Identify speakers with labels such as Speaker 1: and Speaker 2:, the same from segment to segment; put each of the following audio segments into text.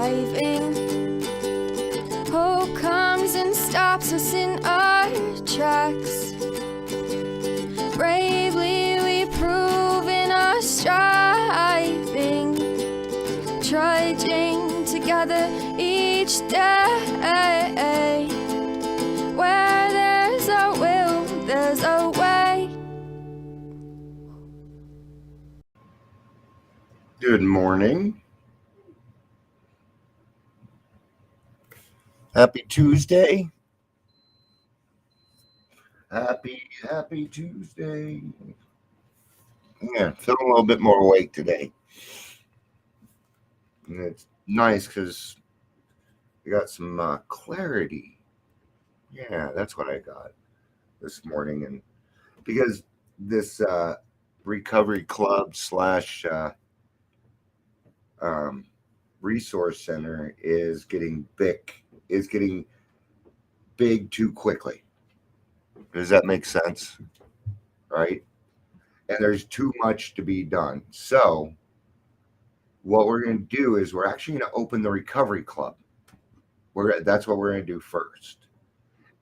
Speaker 1: driving. Hope comes and stops us in our tracks. Bravely we prove in our striving, trudging together each day. Where there's a will, there's a way.
Speaker 2: Good morning. Happy Tuesday. Happy Tuesday. Yeah, feeling a little bit more awake today. And it's nice because I got some clarity. Yeah, that's what I got this morning. And because this recovery club slash resource center is getting big too quickly. Does that make sense? Right? And there's too much to be done. So what we're going to do is we're actually going to open the recovery club. That's what we're going to do first.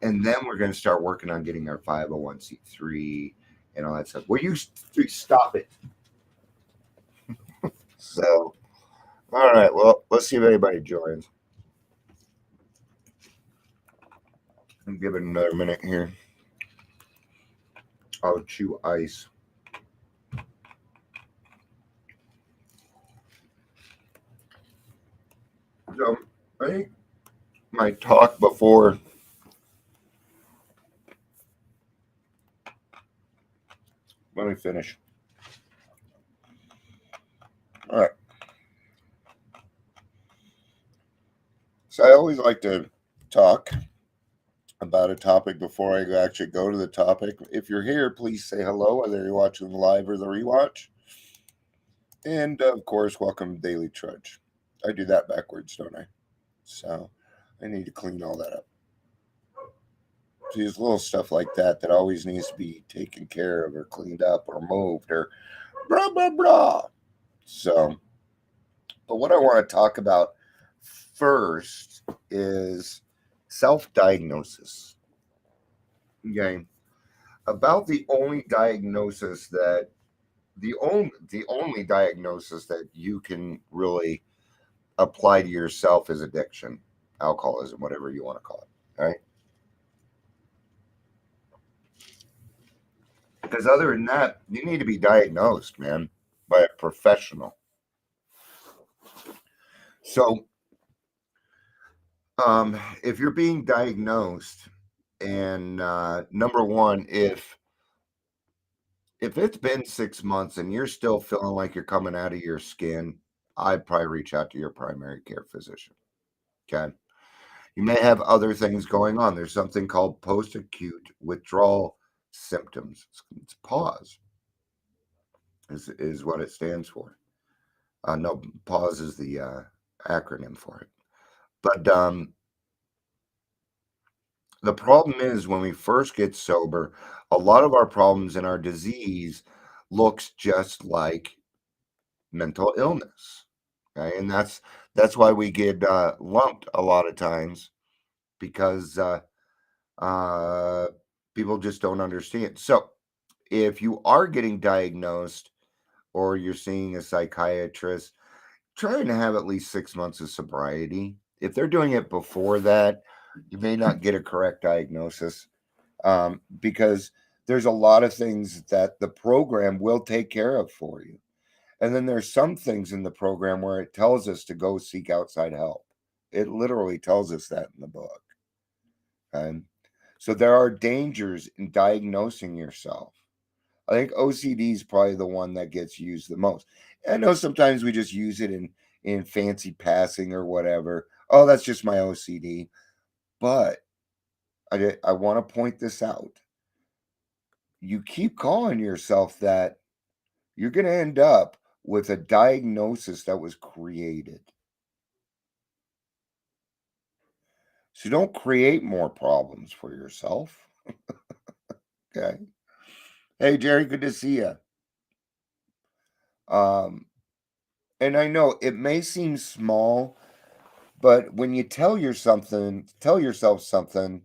Speaker 2: And then we're going to start working on getting our 501c3 and all that stuff. Will you stop it? So, all right. Well, let's see if anybody joins. I'll give it another minute here. I'll chew ice. So, I think my talk before let me finish. All right. So I always like to talk about a topic before I actually go to the topic. If you're here, please say hello, whether you're watching the live or the rewatch. And of course, welcome to Daily Trudge. I do that backwards, don't I? So I need to clean all that up. So there's little stuff like that always needs to be taken care of or cleaned up or moved or blah, blah, blah. So, but what I want to talk about first is self-diagnosis. Okay. About the only diagnosis that you can really apply to yourself is addiction, alcoholism, whatever you want to call it. Right? Because other than that, you need to be diagnosed, man, by a professional. So, if you're being diagnosed, and number one, if it's been 6 months and you're still feeling like you're coming out of your skin, I'd probably reach out to your primary care physician. Okay. You may have other things going on. There's something called post-acute withdrawal symptoms. It's PAWS is what it stands for. No, PAWS is the acronym for it. But the problem is when we first get sober, a lot of our problems and our disease looks just like mental illness. Okay? And that's why we get lumped a lot of times, because people just don't understand. So if you are getting diagnosed or you're seeing a psychiatrist, trying to have at least 6 months of sobriety. If they're doing it before that, you may not get a correct diagnosis, because there's a lot of things that the program will take care of for you. And then there's some things in the program where it tells us to go seek outside help. It literally tells us that in the book. Okay? So there are dangers in diagnosing yourself. I think OCD is probably the one that gets used the most. I know sometimes we just use it in fancy passing or whatever. Oh, that's just my OCD. But I want to point this out. You keep calling yourself that, you're going to end up with a diagnosis that was created. So don't create more problems for yourself. Okay. Hey, Jerry, good to see you. And I know it may seem small, But when you tell yourself something,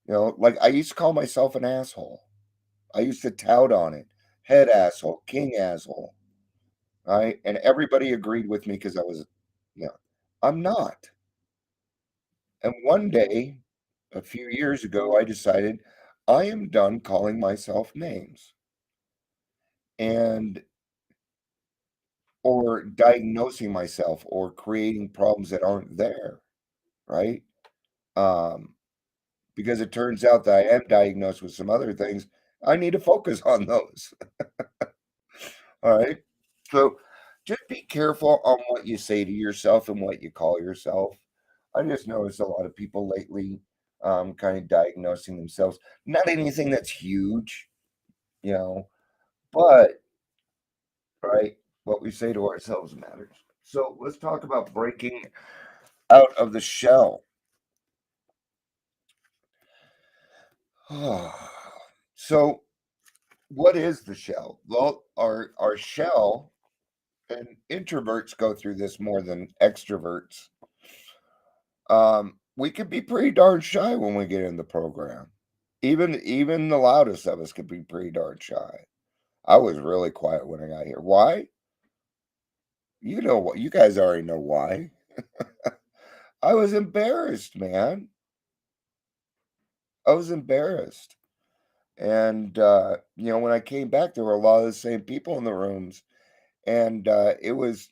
Speaker 2: like I used to call myself an asshole. I used to tout on it. Head asshole, king asshole, right? And everybody agreed with me because I was, yeah, I'm not. And one day, a few years ago, I decided I am done calling myself names and or diagnosing myself or creating problems that aren't there, right? Um, because it turns out that I am diagnosed with some other things. I need to focus on those. All right. So just be careful on what you say to yourself and what you call yourself. I just noticed a lot of people lately kind of diagnosing themselves. Not anything that's huge, you know, but right, what we say to ourselves matters. So let's talk about breaking out of the shell. So what is the shell? Well, our shell, and introverts go through this more than extroverts. We could be pretty darn shy when we get in the program. Even the loudest of us could be pretty darn shy. I was really quiet when I got here. Why? You know what? You guys already know why. I was embarrassed, man. I was embarrassed. And when I came back, there were a lot of the same people in the rooms, and it was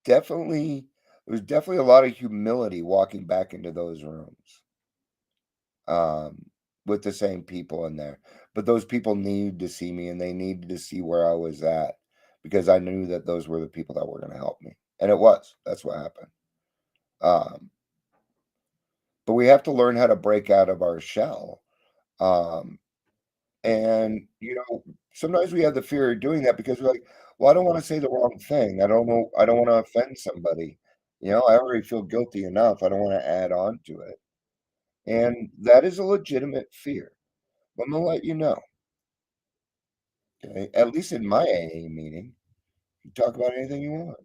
Speaker 2: definitely there was definitely a lot of humility walking back into those rooms. um, with the same people in there. But those people needed to see me and they needed to see where I was at because I knew that those were the people that were going to help me. And it was. That's what happened. Um, but we have to learn how to break out of our shell. Um, and, sometimes we have the fear of doing that because we're like, well, I don't want to say the wrong thing. I don't know. I don't want to offend somebody. I already feel guilty enough. I don't want to add on to it. And that is a legitimate fear. But I'm going to let you know. Okay, at least in my AA meeting, you talk about anything you want.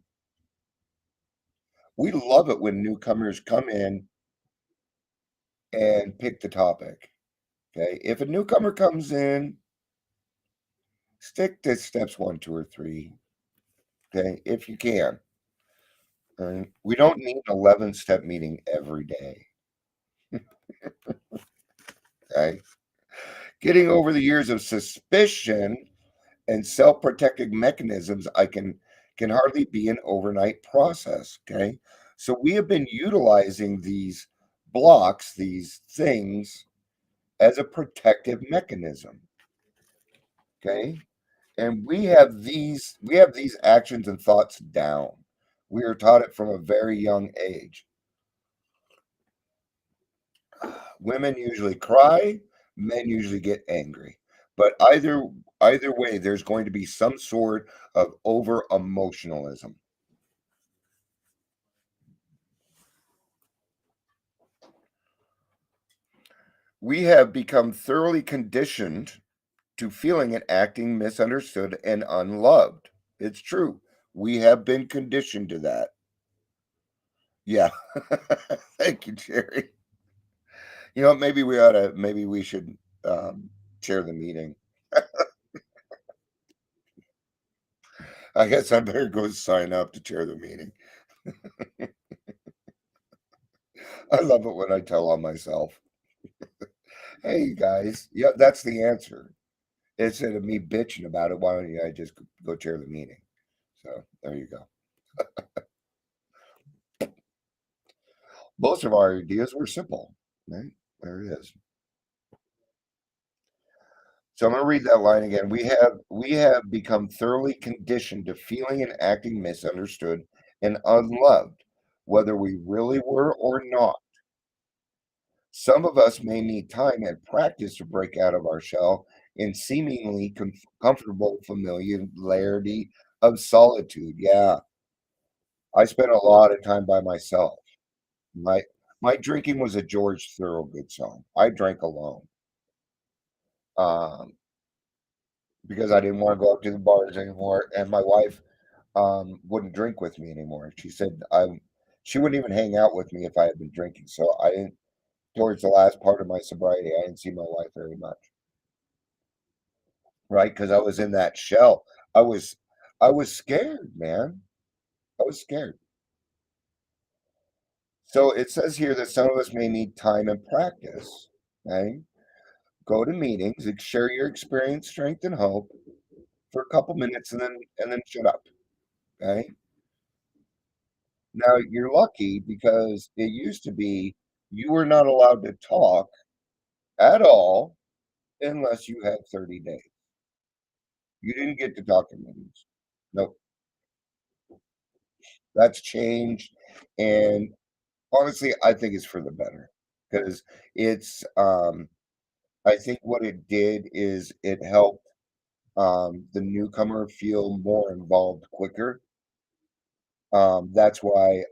Speaker 2: We love it when newcomers come in and pick the topic. Okay, if a newcomer comes in, stick to steps one, two, or three. Okay, if you can. All right, we don't need an 11-step meeting every day. Okay, getting over the years of suspicion and self-protective mechanisms, I can hardly be an overnight process. Okay, so we have been utilizing these blocks, these things, as a protective mechanism. Okay, and we have these actions and thoughts down. We are taught it from a very young age. Women usually cry, men usually get angry, but either way, there's going to be some sort of over emotionalism. We have become thoroughly conditioned to feeling and acting misunderstood and unloved. It's true. We have been conditioned to that. Yeah. Thank you, Jerry. Maybe we should chair the meeting. I guess I better go sign up to chair the meeting. I love it when I tell on myself. Hey guys, yeah, that's the answer. Instead of me bitching about it, why don't you guys just go chair the meeting? So there you go. Most of our ideas were simple, right? There it is. So I'm going to read that line again. We have become thoroughly conditioned to feeling and acting misunderstood and unloved, whether we really were or not. Some of us may need time and practice to break out of our shell in seemingly comfortable familiarity of solitude. Yeah, I spent a lot of time by myself. My my drinking was a George Thorogood song. I drank alone um, because I didn't want to go out to the bars anymore. And my wife wouldn't drink with me anymore. She said she wouldn't even hang out with me if I had been drinking. So I didn't towards the last part of my sobriety, I didn't see my wife very much, right? Because I was in that shell. I was I was scared, man. I was scared. So it says here that some of us may need time and practice. Okay? Go to meetings, share your experience, strength, and hope for a couple minutes, and then shut up. Okay? Now you're lucky because it used to be you were not allowed to talk at all unless you had 30 days. You didn't get to talk in meetings. Nope, that's changed, and honestly, I think it's for the better because it's, I think what it did is it helped, the newcomer feel more involved quicker. That's why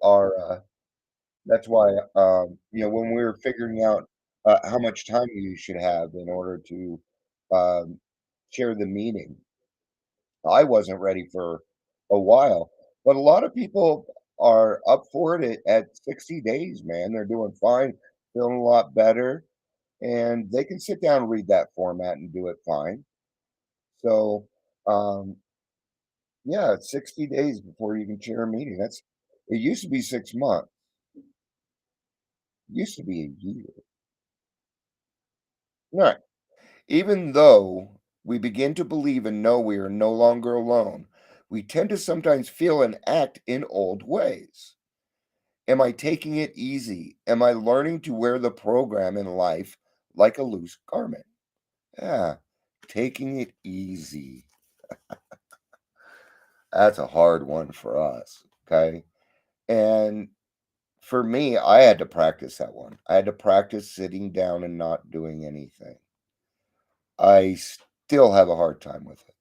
Speaker 2: when we were figuring out, how much time you should have in order to, um, share the meeting, I wasn't ready for a while, but a lot of people are up for it at 60 days, man. They're doing fine, feeling a lot better, and they can sit down and read that format and do it fine. So, um, yeah, it's 60 days before you can chair a meeting. It used to be 6 months, it used to be a year. Right. Even though we begin to believe and know we are no longer alone, we tend to sometimes feel and act in old ways. Am I taking it easy? Am I learning to wear the program in life like a loose garment? Yeah, taking it easy. That's a hard one for us. Okay. And for me, I had to practice that one. I had to practice sitting down and not doing anything. I still have a hard time with it.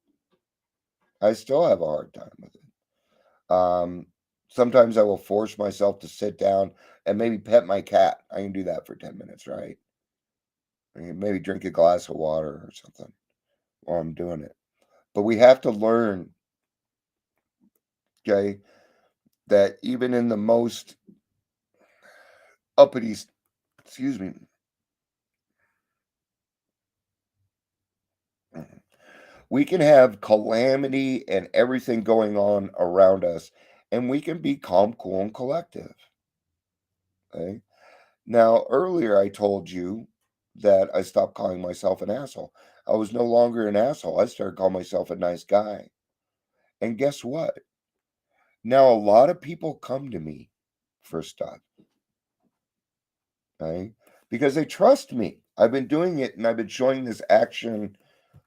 Speaker 2: I still have a hard time with it. Sometimes I will force myself to sit down and maybe pet my cat. I can do that for 10 minutes, right? Maybe drink a glass of water or something while I'm doing it. But we have to learn, okay, that even in the most uppity, excuse me, we can have calamity and everything going on around us, and we can be calm, cool, and collective. Okay. Now, earlier I told you that I stopped calling myself an asshole. I was no longer an asshole. I started calling myself a nice guy. And guess what? Now, a lot of people come to me for stuff, okay? Because they trust me. I've been doing it and I've been showing this action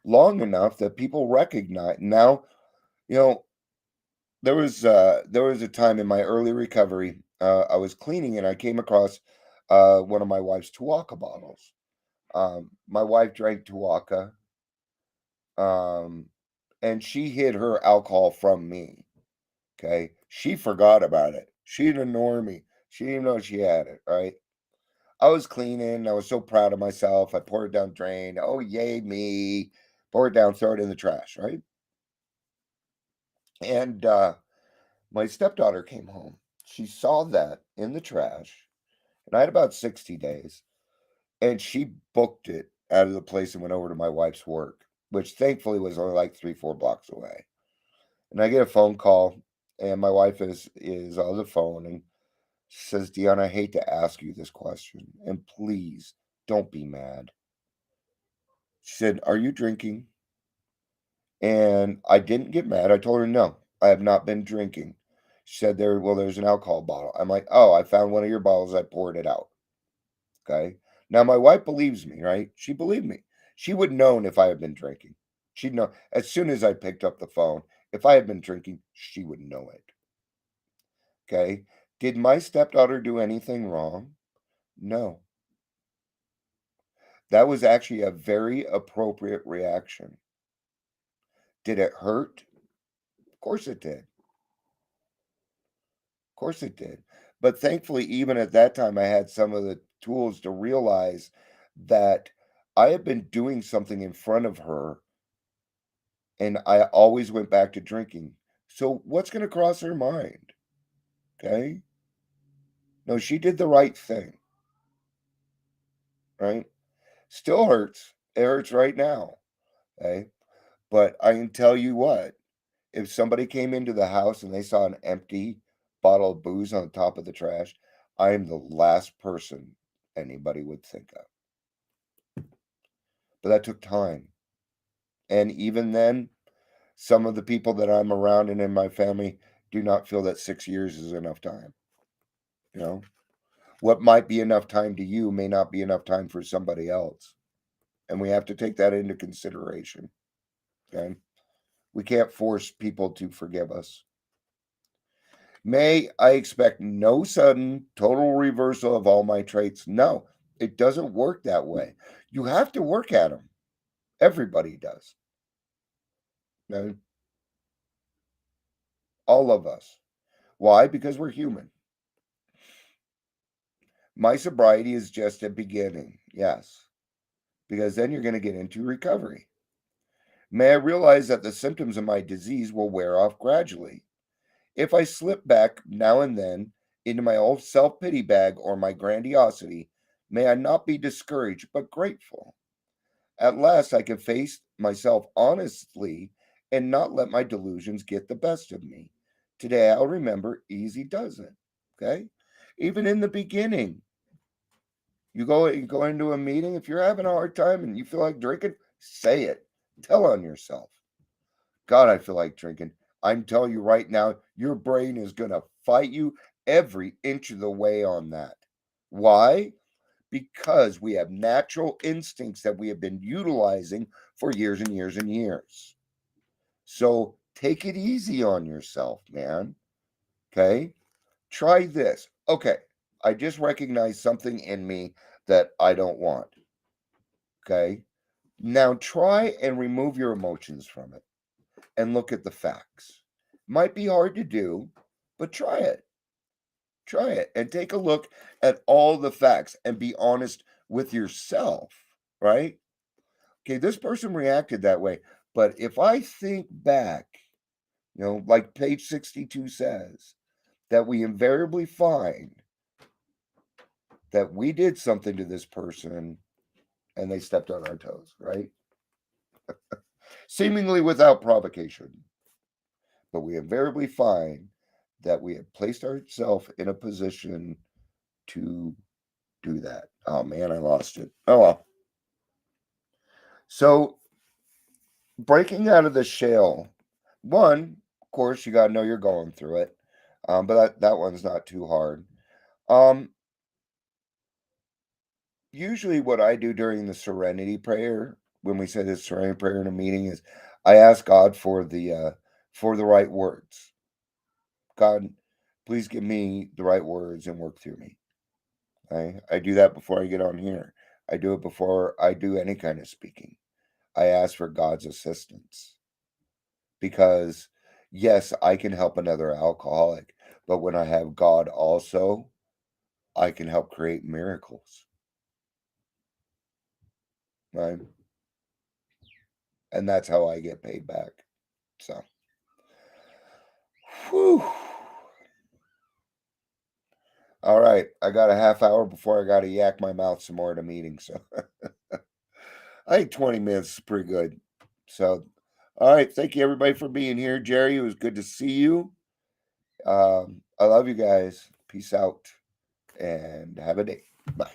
Speaker 2: long enough that people recognize. Now, you know, there was a time in my early recovery, I was cleaning and I came across one of my wife's Tuaca bottles. My wife drank Tuaca, um, and she hid her alcohol from me. Okay, she forgot about it. She didn't ignore me. She didn't know she had it. Right. I was cleaning. I was so proud of myself. I poured it down the drain. Oh yay me! Pour it down, throw it in the trash. Right. And my stepdaughter came home. She saw that in the trash, and I had about 60 days. And she booked it out of the place and went over to my wife's work, which thankfully was only like 3, 4 blocks away. And I get a phone call, and my wife is on the phone, and she says, "Dion, I hate to ask you this question, and please don't be mad." She said, "Are you drinking?" And I didn't get mad. I told her, "No, I have not been drinking." She said, there's an alcohol bottle." I'm like, "Oh, I found one of your bottles. I poured it out." Okay. Now my wife believes me, right? She believed me. She would known if I had been drinking. She'd know as soon as I picked up the phone. If I had been drinking, she would know it. Okay. Did my stepdaughter do anything wrong? No. That was actually a very appropriate reaction. Did it hurt? Of course it did. Of course it did. But thankfully, even at that time, I had some of the tools to realize that I had been doing something in front of her, and I always went back to drinking. So what's going to cross her mind? Okay. No, she did the right thing, right? Still hurts. It hurts right now. Okay. But I can tell you what, if somebody came into the house and they saw an empty bottle of booze on the top of the trash, I am the last person anybody would think of. But that took time. And even then, some of the people that I'm around and in my family do not feel that 6 years is enough time. You know, what might be enough time to you may not be enough time for somebody else. And we have to take that into consideration. Okay. We can't force people to forgive us. May I expect no sudden, total reversal of all my traits? No, it doesn't work that way. You have to work at them. Everybody does. Okay? All of us. Why? Because we're human. My sobriety is just a beginning. Yes. Because then you're going to get into recovery. May I realize that the symptoms of my disease will wear off gradually. If I slip back now and then into my old self pity bag or my grandiosity, may I not be discouraged but grateful. At last, I can face myself honestly and not let my delusions get the best of me. Today, I'll remember easy does it. Okay? Even in the beginning, you go into a meeting. If you're having a hard time and you feel like drinking, say it. Tell on yourself. God, I feel like drinking. I'm telling you right now, your brain is going to fight you every inch of the way on that. Why? Because we have natural instincts that we have been utilizing for years and years and years. So take it easy on yourself, man. Okay? Try this. Okay, I just recognized something in me that I don't want. Okay? Now try and remove your emotions from it and look at the facts. Might be hard to do, but try it. Try it and take a look at all the facts and be honest with yourself, right? Okay, this person reacted that way. But if I think back, like page 62 says, that we invariably find that we did something to this person and they stepped on our toes, right? Seemingly without provocation. But we invariably find that we have placed ourselves in a position to do that. Oh man, I lost it. Oh well. So breaking out of the shell, one, of course, you got to know you're going through it, but that one's not too hard. Um, Usually, what I do during the Serenity Prayer, when we say the Serenity Prayer in a meeting, is I ask God for the right words. God, please give me the right words and work through me. I do that before I get on here. I do it before I do any kind of speaking. I ask for God's assistance because, yes, I can help another alcoholic, but when I have God also, I can help create miracles, right? And that's how I get paid back. So, whew. All right, I got a half hour before I got to yak my mouth some more at a meeting. So, I think 20 minutes is pretty good. So, all right, thank you everybody for being here. Jerry, it was good to see you. I love you guys. Peace out and have a day. Bye.